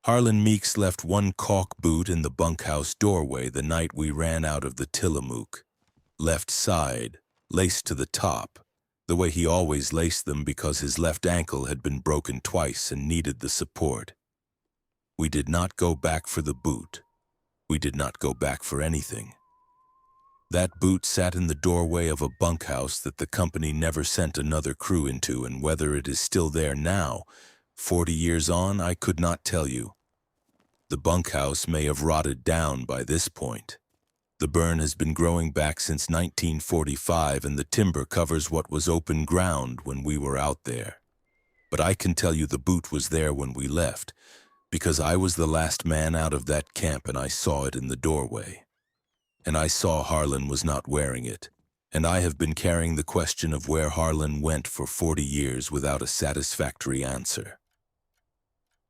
Harlan Meekes left one caulk boot in the bunkhouse doorway the night we ran out of the Tillamook. Left side, laced to the top, the way he always laced them because his left ankle had been broken twice and needed the support. We did not go back for the boot. We did not go back for anything. That boot sat in the doorway of a bunkhouse that the company never sent another crew into, and whether it is still there now, 40 years on, I could not tell you. The bunkhouse may have rotted down by this point. The burn has been growing back since 1945, and the timber covers what was open ground when we were out there. But I can tell you the boot was there when we left, because I was the last man out of that camp and I saw it in the doorway. And I saw Harlan was not wearing it, and I have been carrying the question of where Harlan went for 40 years without a satisfactory answer.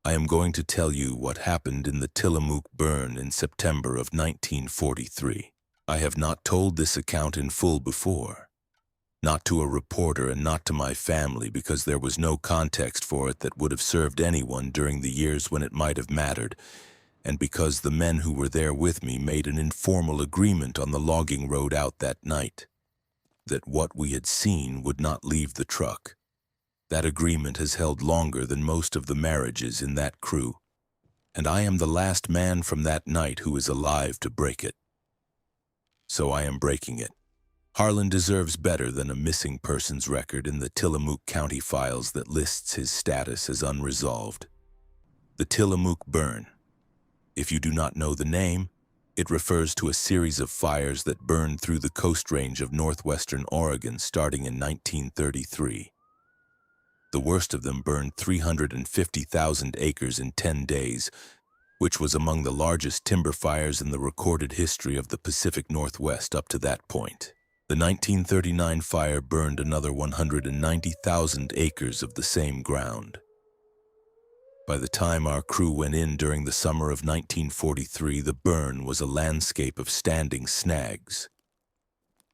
I am going to tell you what happened in the Tillamook Burn in September of 1943. I have not told this account in full before. Not to a reporter and not to my family, because there was no context for it that would have served anyone during the years when it might have mattered, and because the men who were there with me made an informal agreement on the logging road out that night, that what we had seen would not leave the truck. That agreement has held longer than most of the marriages in that crew, and I am the last man from that night who is alive to break it. So I am breaking it. Harlan deserves better than a missing persons record in the Tillamook County files that lists his status as unresolved. The Tillamook Burn. If you do not know the name, it refers to a series of fires that burned through the Coast Range of northwestern Oregon starting in 1933. The worst of them burned 350,000 acres in 10 days, which was among the largest timber fires in the recorded history of the Pacific Northwest up to that point. The 1939 fire burned another 190,000 acres of the same ground. By the time our crew went in during the summer of 1943, the burn was a landscape of standing snags.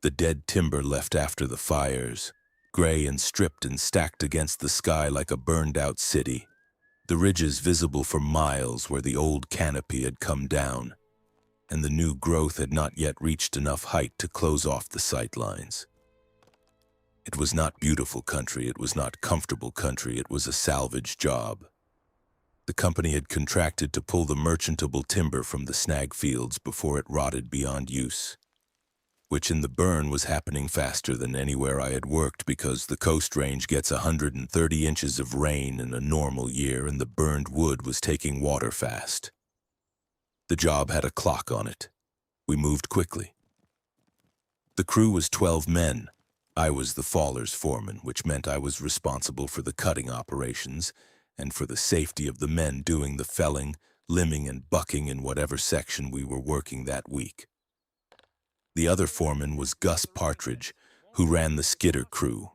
The dead timber left after the fires, gray and stripped and stacked against the sky like a burned-out city, the ridges visible for miles where the old canopy had come down, and the new growth had not yet reached enough height to close off the sight lines. It was not beautiful country, it was not comfortable country, it was a salvage job. The company had contracted to pull the merchantable timber from the snag fields before it rotted beyond use, which in the burn was happening faster than anywhere I had worked because the Coast Range gets 130 inches of rain in a normal year and the burned wood was taking water fast. The job had a clock on it. We moved quickly. The crew was 12 men. I was the faller's foreman, which meant I was responsible for the cutting operations and for the safety of the men doing the felling, limbing, and bucking in whatever section we were working that week. The other foreman was Gus Partridge, who ran the skidder crew,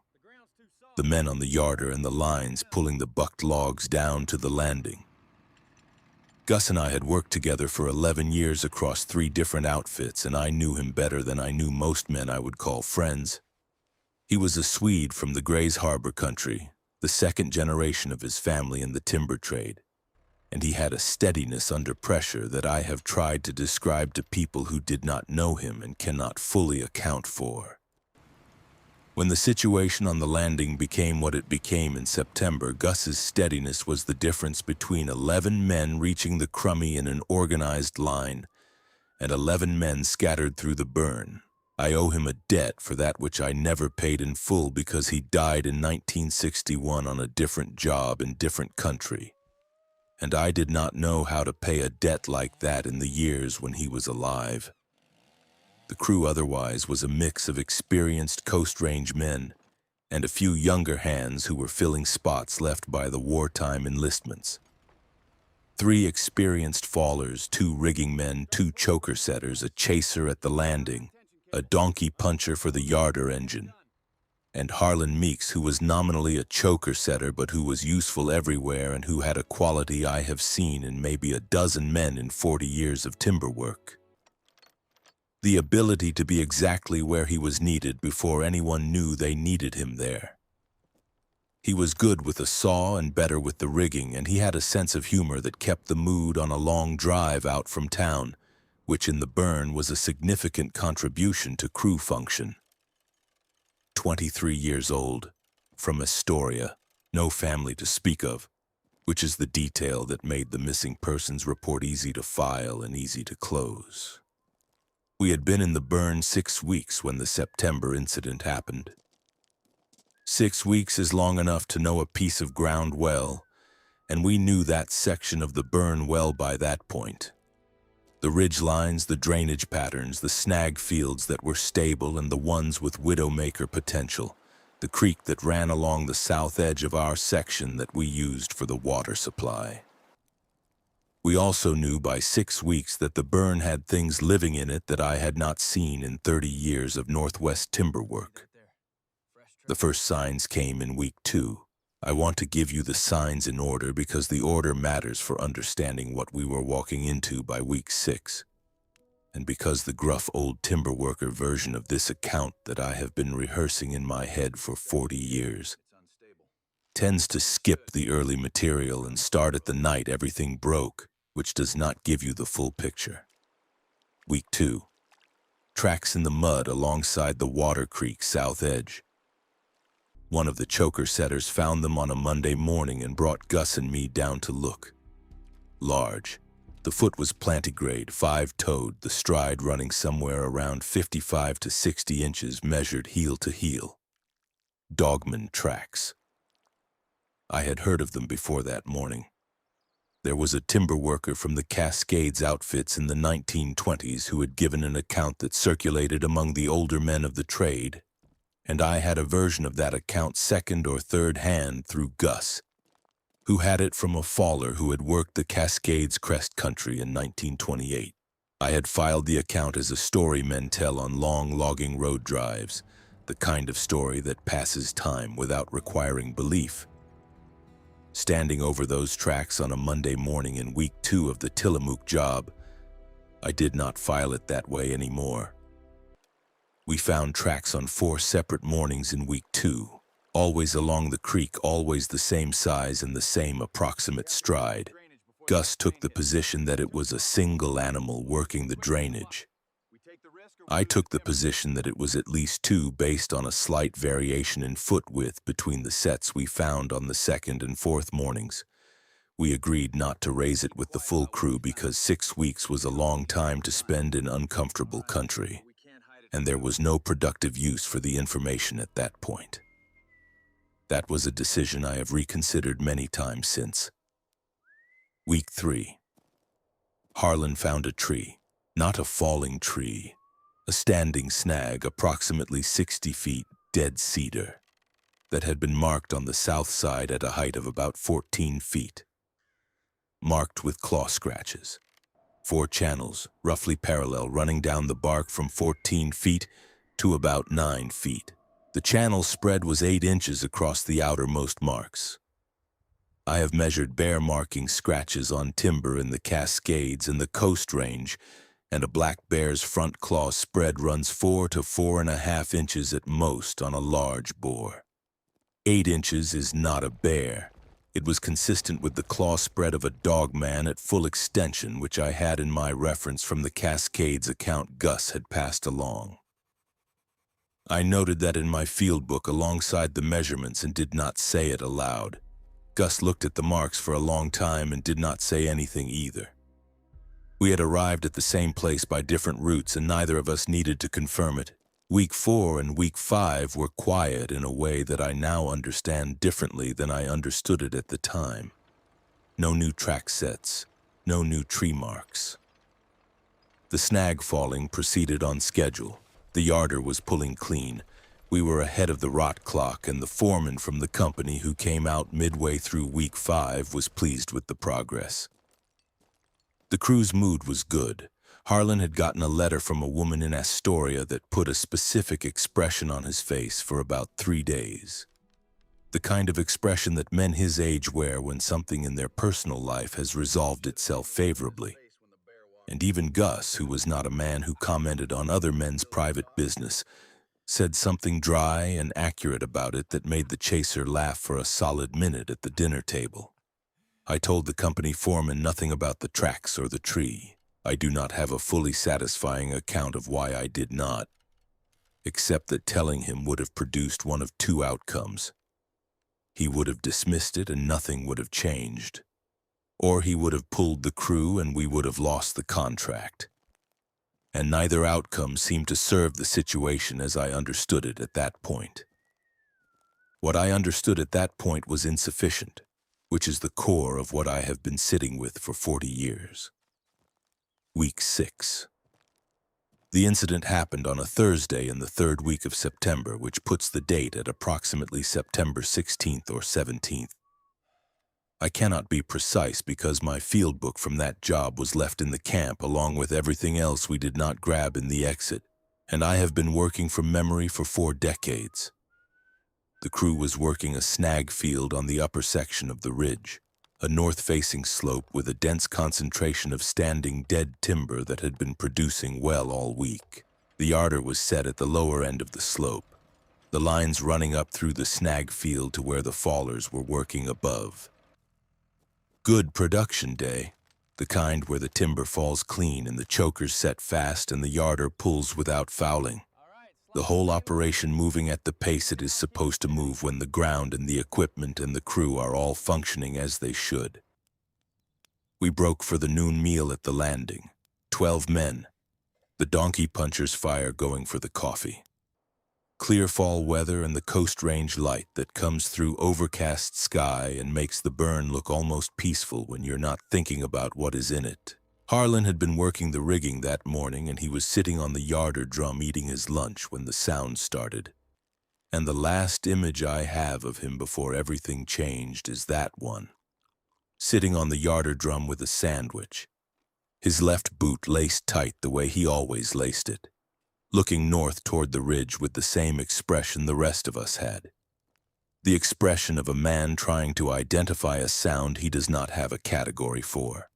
the men on the yarder and the lines pulling the bucked logs down to the landing. Gus and I had worked together for 11 years across 3 different outfits, and I knew him better than I knew most men I would call friends. He was a Swede from the Grays Harbor country, the second generation of his family in the timber trade, and he had a steadiness under pressure that I have tried to describe to people who did not know him and cannot fully account for. When the situation on the landing became what it became in September, Gus's steadiness was the difference between 11 men reaching the crummy in an organized line and 11 men scattered through the burn. I owe him a debt for that which I never paid in full because he died in 1961 on a different job in different country. And I did not know how to pay a debt like that in the years when he was alive. The crew otherwise was a mix of experienced Coast Range men and a few younger hands who were filling spots left by the wartime enlistments. 3 experienced fallers, 2 rigging men, 2 choker setters, a chaser at the landing, a donkey puncher for the yarder engine, and Harlan Meekes, who was nominally a choker setter but who was useful everywhere and who had a quality I have seen in maybe a dozen men in 40 years of timber work. The ability to be exactly where he was needed before anyone knew they needed him there. He was good with a saw and better with the rigging, and he had a sense of humor that kept the mood on a long drive out from town, which in the burn was a significant contribution to crew function. 23 years old, from Astoria, no family to speak of, which is the detail that made the missing persons report easy to file and easy to close. We had been in the burn 6 weeks when the September incident happened. 6 weeks is long enough to know a piece of ground well, and we knew that section of the burn well by that point. The ridge lines, the drainage patterns, the snag fields that were stable and the ones with widowmaker potential, the creek that ran along the south edge of our section that we used for the water supply. We also knew by 6 weeks that the burn had things living in it that I had not seen in 30 years of Northwest timber work. The first signs came in week 2. I want to give you the signs in order because the order matters for understanding what we were walking into by week 6. And because the gruff old timber worker version of this account that I have been rehearsing in my head for 40 years tends to skip the early material and start at the night everything broke, which does not give you the full picture. Week 2. Tracks in the mud alongside the Water Creek south edge. One of the choker setters found them on a Monday morning and brought Gus and me down to look. Large. The foot was plantigrade, 5-toed, the stride running somewhere around 55 to 60 inches measured heel to heel. Dogman tracks. I had heard of them before that morning. There was a timber worker from the Cascades outfits in the 1920s who had given an account that circulated among the older men of the trade, and I had a version of that account second or third hand through Gus, who had it from a faller who had worked the Cascades crest country in 1928. I had filed the account as a story men tell on long logging road drives, the kind of story that passes time without requiring belief. Standing over those tracks on a Monday morning in week 2 of the Tillamook job, I did not file it that way anymore. We found tracks on 4 separate mornings in week 2, always along the creek, always the same size and the same approximate stride. Gus took the position that it was a single animal working the drainage. I took the position that it was at least 2 based on a slight variation in foot width between the sets we found on the 2nd and 4th mornings. We agreed not to raise it with the full crew because 6 weeks was a long time to spend in uncomfortable country, and there was no productive use for the information at that point. That was a decision I have reconsidered many times since. Week 3. Harlan found a tree, not a falling tree, a standing snag approximately 60 feet, dead cedar, that had been marked on the south side at a height of about 14 feet. Marked with claw scratches. 4 channels, roughly parallel, running down the bark from 14 feet to about 9 feet. The channel spread was 8 inches across the outermost marks. I have measured bare marking scratches on timber in the Cascades and the Coast Range, and a black bear's front claw spread runs 4 to 4.5 inches at most on a large boar. 8 inches is not a bear. It was consistent with the claw spread of a dogman at full extension, which I had in my reference from the Cascades account Gus had passed along. I noted that in my field book alongside the measurements and did not say it aloud. Gus looked at the marks for a long time and did not say anything either. We had arrived at the same place by different routes and neither of us needed to confirm it. Week 4 and week 5 were quiet in a way that I now understand differently than I understood it at the time. No new track sets, no new tree marks. The snag falling proceeded on schedule. The yarder was pulling clean. We were ahead of the rot clock, and the foreman from the company who came out midway through week 5 was pleased with the progress. The crew's mood was good. Harlan had gotten a letter from a woman in Astoria that put a specific expression on his face for about 3 days. The kind of expression that men his age wear when something in their personal life has resolved itself favorably. And even Gus, who was not a man who commented on other men's private business, said something dry and accurate about it that made the chaser laugh for a solid minute at the dinner table. I told the company foreman nothing about the tracks or the tree. I do not have a fully satisfying account of why I did not, except that telling him would have produced one of two outcomes. He would have dismissed it and nothing would have changed, or he would have pulled the crew and we would have lost the contract. And neither outcome seemed to serve the situation as I understood it at that point. What I understood at that point was insufficient, which is the core of what I have been sitting with for 40 years. Week 6. The incident happened on a Thursday in the third week of September, which puts the date at approximately September 16th or 17th. I cannot be precise because my field book from that job was left in the camp along with everything else we did not grab in the exit, and I have been working from memory for 4 decades. The crew was working a snag field on the upper section of the ridge, a north-facing slope with a dense concentration of standing dead timber that had been producing well all week. The yarder was set at the lower end of the slope, the lines running up through the snag field to where the fallers were working above. Good production day, the kind where the timber falls clean and the chokers set fast and the yarder pulls without fouling. The whole operation moving at the pace it is supposed to move when the ground and the equipment and the crew are all functioning as they should. We broke for the noon meal at the landing, 12 men, the donkey puncher's fire going for the coffee. Clear fall weather and the coast range light that comes through overcast sky and makes the burn look almost peaceful when you're not thinking about what is in it. Harlan had been working the rigging that morning and he was sitting on the yarder drum eating his lunch when the sound started. And the last image I have of him before everything changed is that one, sitting on the yarder drum with a sandwich, his left boot laced tight the way he always laced it, looking north toward the ridge with the same expression the rest of us had. The expression of a man trying to identify a sound he does not have a category for.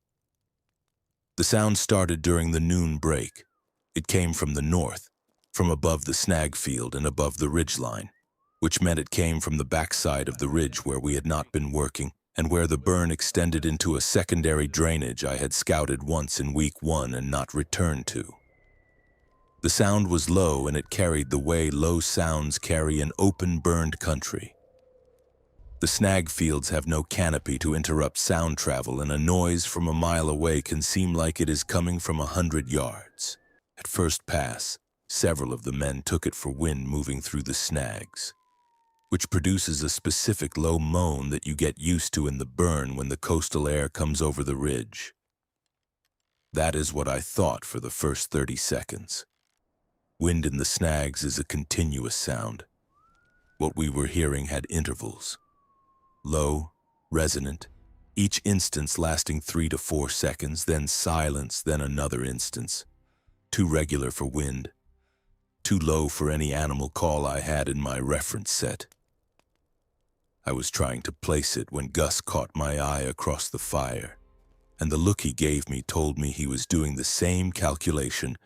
The sound started during the noon break. It came from the north, from above the snag field and above the ridgeline, which meant it came from the backside of the ridge where we had not been working and where the burn extended into a secondary drainage I had scouted once in week 1 and not returned to. The sound was low and it carried the way low sounds carry in open burned country. The snag fields have no canopy to interrupt sound travel and a noise from a mile away can seem like it is coming from 100 yards. At first pass, several of the men took it for wind moving through the snags, which produces a specific low moan that you get used to in the burn when the coastal air comes over the ridge. That is what I thought for the first 30 seconds. Wind in the snags is a continuous sound. What we were hearing had intervals. Low, resonant, each instance lasting 3 to 4 seconds, then silence, then another instance. Too regular for wind. Too low for any animal call I had in my reference set. I was trying to place it when Gus caught my eye across the fire, and the look he gave me told me he was doing the same calculation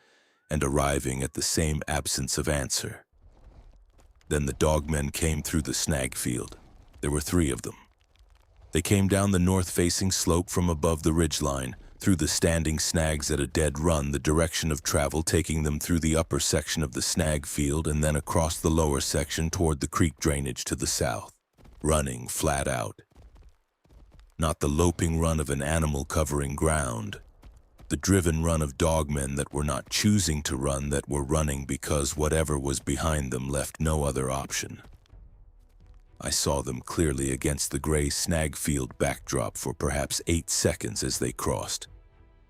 and arriving at the same absence of answer. Then the dogmen came through the snag field. There were 3 of them. They came down the north-facing slope from above the ridgeline, through the standing snags at a dead run, the direction of travel taking them through the upper section of the snag field and then across the lower section toward the creek drainage to the south, running flat out. Not the loping run of an animal covering ground, the driven run of dogmen that were not choosing to run, that were running because whatever was behind them left no other option. I saw them clearly against the gray snag field backdrop for perhaps 8 seconds as they crossed.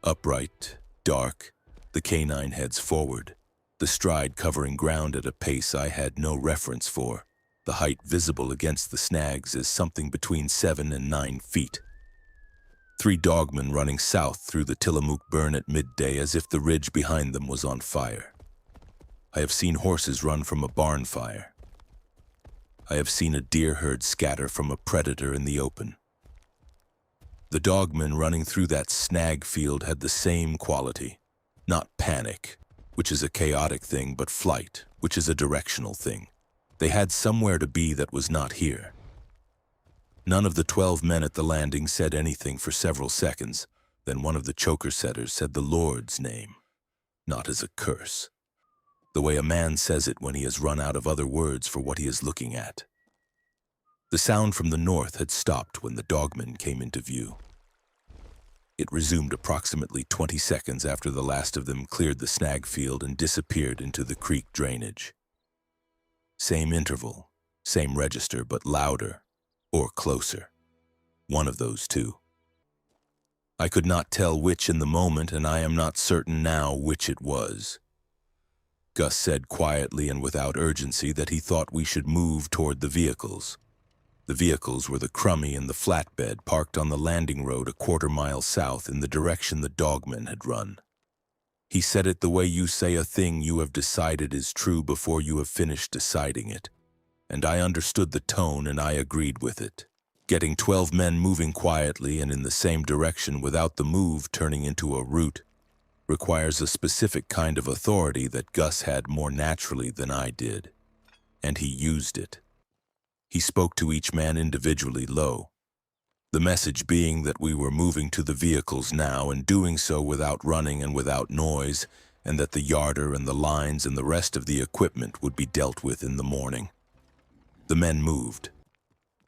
Upright, dark, the canine heads forward, the stride covering ground at a pace I had no reference for, the height visible against the snags as something between 7 and 9 feet. 3 dogmen running south through the Tillamook Burn at midday as if the ridge behind them was on fire. I have seen horses run from a barn fire. I have seen a deer herd scatter from a predator in the open. The dogmen running through that snag field had the same quality, not panic, which is a chaotic thing, but flight, which is a directional thing. They had somewhere to be that was not here. None of the 12 men at the landing said anything for several seconds. Then one of the choker setters said the Lord's name, not as a curse, the way a man says it when he has run out of other words for what he is looking at. The sound from the north had stopped when the dogmen came into view. It resumed approximately 20 seconds after the last of them cleared the snag field and disappeared into the creek drainage. Same interval, same register, but louder or closer. One of those two. I could not tell which in the moment, and I am not certain now which it was. Gus said quietly and without urgency that he thought we should move toward the vehicles. The vehicles were the crummy and the flatbed parked on the landing road a quarter-mile south in the direction the dogman had run. He said it the way you say a thing you have decided is true before you have finished deciding it, and I understood the tone and I agreed with it. Getting 12 men moving quietly and in the same direction without the move turning into a rout requires a specific kind of authority that Gus had more naturally than I did, and he used it. He spoke to each man individually low, the message being that we were moving to the vehicles now and doing so without running and without noise, and that the yarder and the lines and the rest of the equipment would be dealt with in the morning. The men moved.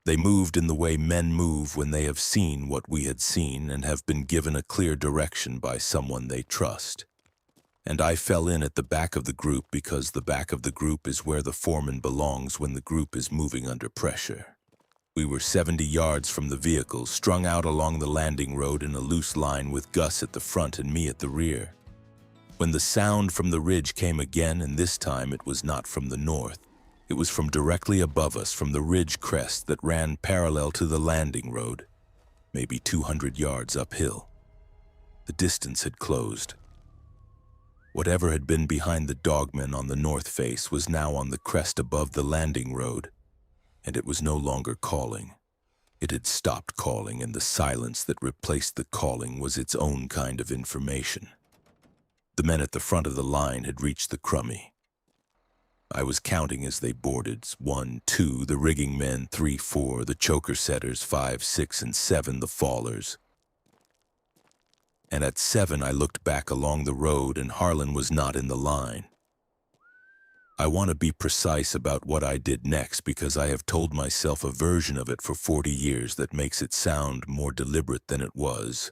They moved in the way men move when they have seen what we had seen and have been given a clear direction by someone they trust. And I fell in at the back of the group because the back of the group is where the foreman belongs when the group is moving under pressure. We were 70 yards from the vehicles, strung out along the landing road in a loose line with Gus at the front and me at the rear. When the sound from the ridge came again, and this time it was not from the north, it was from directly above us, from the ridge crest that ran parallel to the landing road, maybe 200 yards uphill. The distance had closed. Whatever had been behind the dogmen on the north face was now on the crest above the landing road, and it was no longer calling. It had stopped calling, and the silence that replaced the calling was its own kind of information. The men at the front of the line had reached the crummy. I was counting as they boarded: 1, 2, the rigging men; 3, 4, the choker setters; 5, 6, and 7, the fallers. And at 7 I looked back along the road and Harlan was not in the line. I want to be precise about what I did next because I have told myself a version of it for 40 years that makes it sound more deliberate than it was.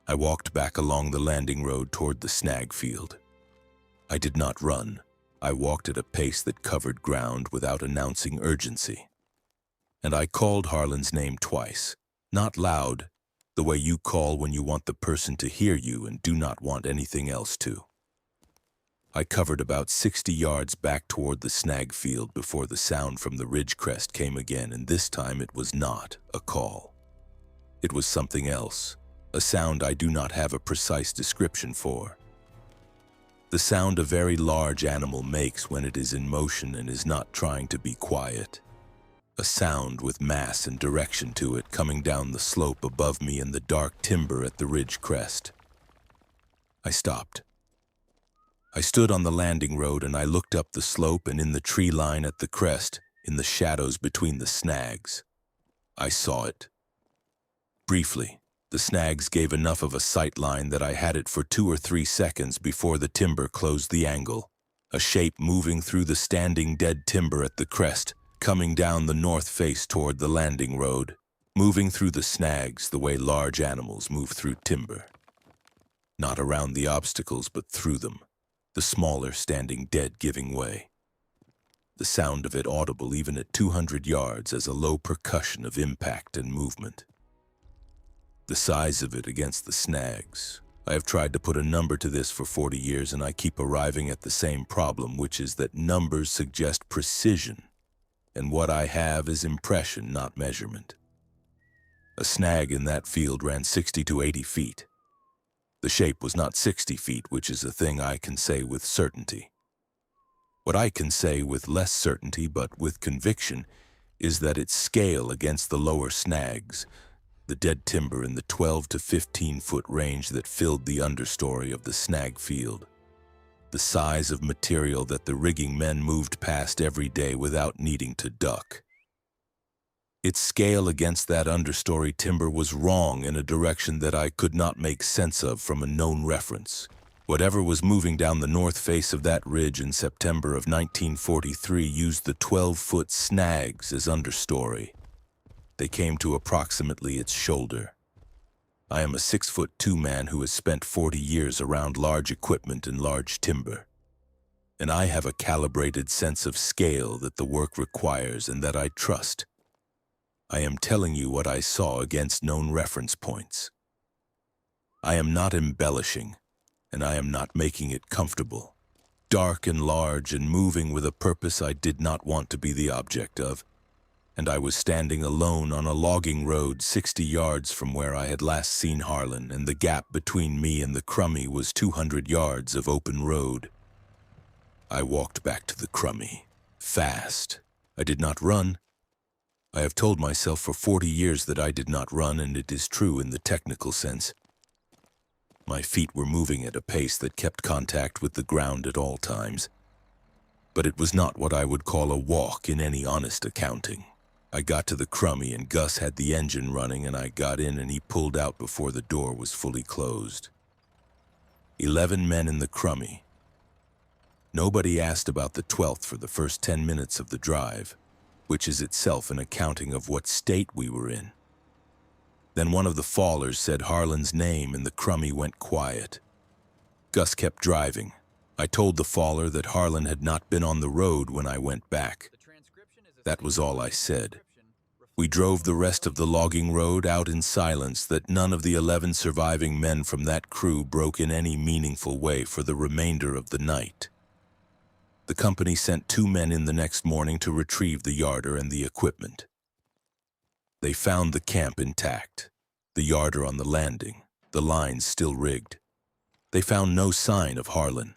I walked back along the landing road toward the snag field. I did not run. I walked at a pace that covered ground without announcing urgency. And I called Harlan's name twice, not loud, the way you call when you want the person to hear you and do not want anything else to. I covered about 60 yards back toward the snag field before the sound from the ridge crest came again, and this time it was not a call. It was something else, a sound I do not have a precise description for. The sound a very large animal makes when it is in motion and is not trying to be quiet. A sound with mass and direction to it coming down the slope above me in the dark timber at the ridge crest. I stopped. I stood on the landing road and I looked up the slope and in the tree line at the crest, in the shadows between the snags. I saw it. Briefly. The snags gave enough of a sight line that I had it for 2 or 3 seconds before the timber closed the angle. A shape moving through the standing dead timber at the crest, coming down the north face toward the landing road, moving through the snags the way large animals move through timber. Not around the obstacles, but through them, the smaller standing dead giving way. The sound of it audible even at 200 yards as a low percussion of impact and movement. The size of it against the snags. I have tried to put a number to this for 40 years and I keep arriving at the same problem, which is that numbers suggest precision, and what I have is impression, not measurement. A snag in that field ran 60 to 80 feet. The shape was not 60 feet, which is a thing I can say with certainty. What I can say with less certainty but with conviction is that its scale against the lower snags, the dead timber in the 12 to 15 foot range that filled the understory of the snag field, the size of material that the rigging men moved past every day without needing to duck. Its scale against that understory timber was wrong in a direction that I could not make sense of from a known reference. Whatever was moving down the north face of that ridge in September of 1943 used the 12-foot snags as understory. They came to approximately its shoulder. I am a 6'2" man who has spent 40 years around large equipment and large timber. And I have a calibrated sense of scale that the work requires and that I trust. I am telling you what I saw against known reference points. I am not embellishing, and I am not making it comfortable. Dark and large and moving with a purpose I did not want to be the object of, and I was standing alone on a logging road 60 yards from where I had last seen Harlan, and the gap between me and the crummy was 200 yards of open road. I walked back to the crummy, fast. I did not run. I have told myself for 40 years that I did not run, and it is true in the technical sense. My feet were moving at a pace that kept contact with the ground at all times. But it was not what I would call a walk in any honest accounting. I got to the crummy and Gus had the engine running, and I got in and he pulled out before the door was fully closed. 11 men in the crummy. Nobody asked about the 12th for the first 10 minutes of the drive, which is itself an accounting of what state we were in. Then one of the fallers said Harlan's name and the crummy went quiet. Gus kept driving. I told the faller that Harlan had not been on the road when I went back. That was all I said. We drove the rest of the logging road out in silence that none of the 11 surviving men from that crew broke in any meaningful way for the remainder of the night. The company sent 2 men in the next morning to retrieve the yarder and the equipment. They found the camp intact, the yarder on the landing, the lines still rigged. They found no sign of Harlan.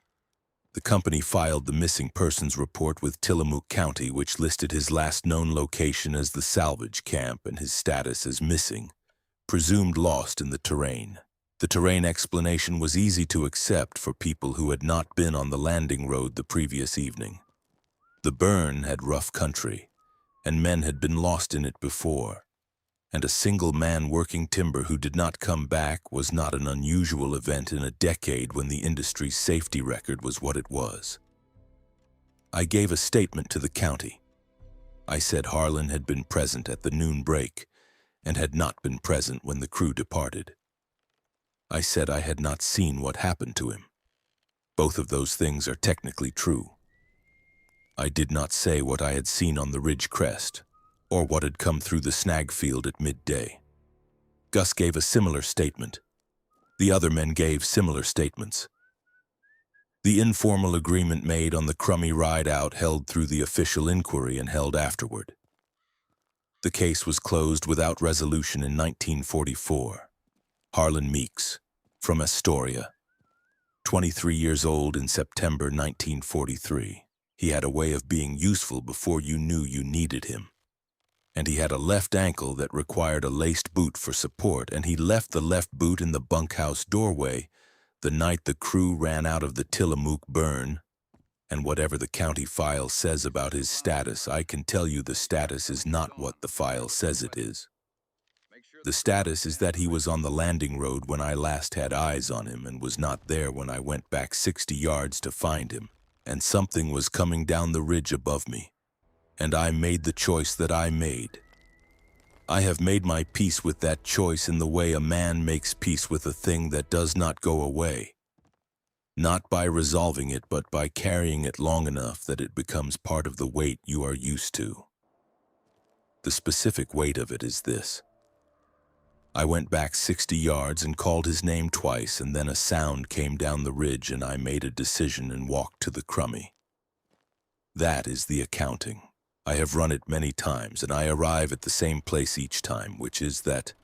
The company filed the missing persons report with Tillamook County, which listed his last known location as the salvage camp and his status as missing, presumed lost in the terrain. The terrain explanation was easy to accept for people who had not been on the landing road the previous evening. The burn had rough country, and men had been lost in it before. And a single man working timber who did not come back was not an unusual event in a decade when the industry's safety record was what it was. I gave a statement to the county. I said Harlan had been present at the noon break and had not been present when the crew departed. I said I had not seen what happened to him. Both of those things are technically true. I did not say what I had seen on the ridge crest, or what had come through the snag field at midday. Gus gave a similar statement. The other men gave similar statements. The informal agreement made on the crummy ride out held through the official inquiry and held afterward. The case was closed without resolution in 1944. Harlan Meekes, from Astoria, 23 years old in September 1943. He had a way of being useful before you knew you needed him. And he had a left ankle that required a laced boot for support, and he left the left boot in the bunkhouse doorway the night the crew ran out of the Tillamook Burn. And whatever the county file says about his status, I can tell you the status is not what the file says it is. The status is that he was on the landing road when I last had eyes on him and was not there when I went back 60 yards to find him, and something was coming down the ridge above me. And I made the choice that I made. I have made my peace with that choice in the way a man makes peace with a thing that does not go away. Not by resolving it, but by carrying it long enough that it becomes part of the weight you are used to. The specific weight of it is this. I went back 60 yards and called his name twice, and then a sound came down the ridge and I made a decision and walked to the crummy. That is the accounting. I have run it many times, and I arrive at the same place each time, which is that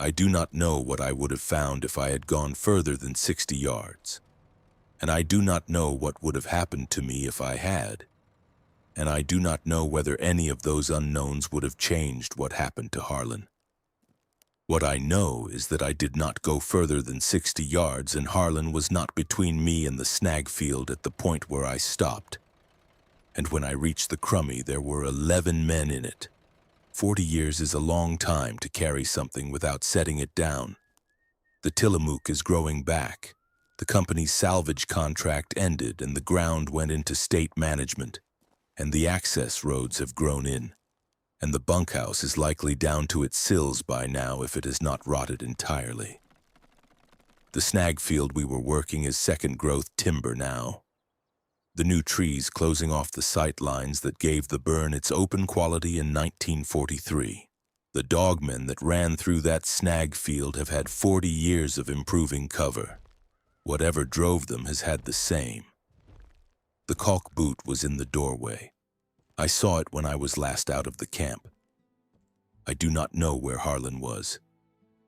I do not know what I would have found if I had gone further than 60 yards. And I do not know what would have happened to me if I had. And I do not know whether any of those unknowns would have changed what happened to Harlan. What I know is that I did not go further than 60 yards, and Harlan was not between me and the snag field at the point where I stopped. And when I reached the crummy, there were 11 men in it. 40 years is a long time to carry something without setting it down. The Tillamook is growing back. The company's salvage contract ended and the ground went into state management, and the access roads have grown in, and the bunkhouse is likely down to its sills by now if it has not rotted entirely. The snag field we were working is second-growth timber now. The new trees closing off the sight lines that gave the burn its open quality in 1943. The dogmen that ran through that snag field have had 40 years of improving cover. Whatever drove them has had the same. The caulk boot was in the doorway. I saw it when I was last out of the camp. I do not know where Harlan was.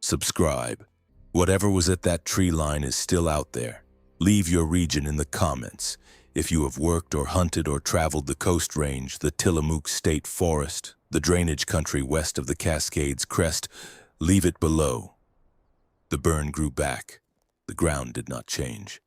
Subscribe. Whatever was at that tree line is still out there. Leave your region in the comments. If you have worked or hunted or traveled the Coast Range, the Tillamook State Forest, the drainage country west of the Cascades Crest, leave it below. The burn grew back. The ground did not change.